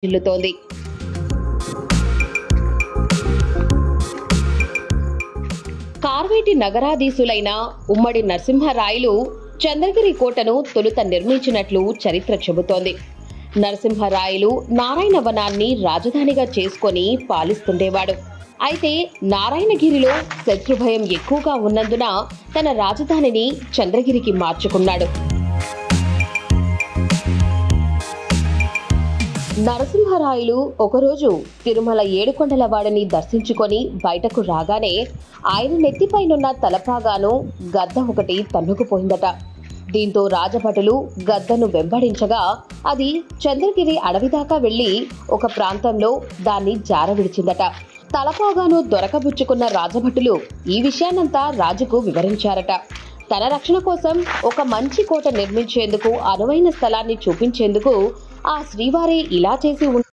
జిల్లుతోంది. కార్వేటి నగరాధీశులైన ఉమ్మడి నరసింహరాయలు చంద్రగిరి కోటను తొలుత నిర్మించినట్లు చరిత్ర చెబుతోంది. నరసింహరాయలు నారాయణవనాన్ని రాజధానిగా చేసుకొని పాలిస్తుండేవాడు. అయితే నారాయణగిరిలో శత్రుభయం ఎక్కువగా ఉన్నందున తన రాజధానిని చంద్రగిరికి మార్చుకున్నాడు. నరసింహరాయలు ఒకరోజు తిరుమల ఏడుకొండలవాడని దర్శించుకొని బయటకు రాగానే ఆయన నెత్తిపైనున్న తలపాగాను గద్ద ఒకటి తన్నుకుపోయిందట. దీంతో రాజభటులు గద్దను వెంబడించగా అది చంద్రగిరి అడవిదాకా వెళ్లి ఒక ప్రాంతంలో దాన్ని జారవిడిచిందట. తలపాగాను దొరకబుచ్చుకున్న రాజభటులు ఈ విషయాన్నంతా రాజుకు వివరించారట. తన రక్షణ కోసం ఒక మంచి కోట నిర్మించేందుకు అనువైన స్థలాన్ని చూపించేందుకు ఆ శ్రీవారే ఇలా చేసి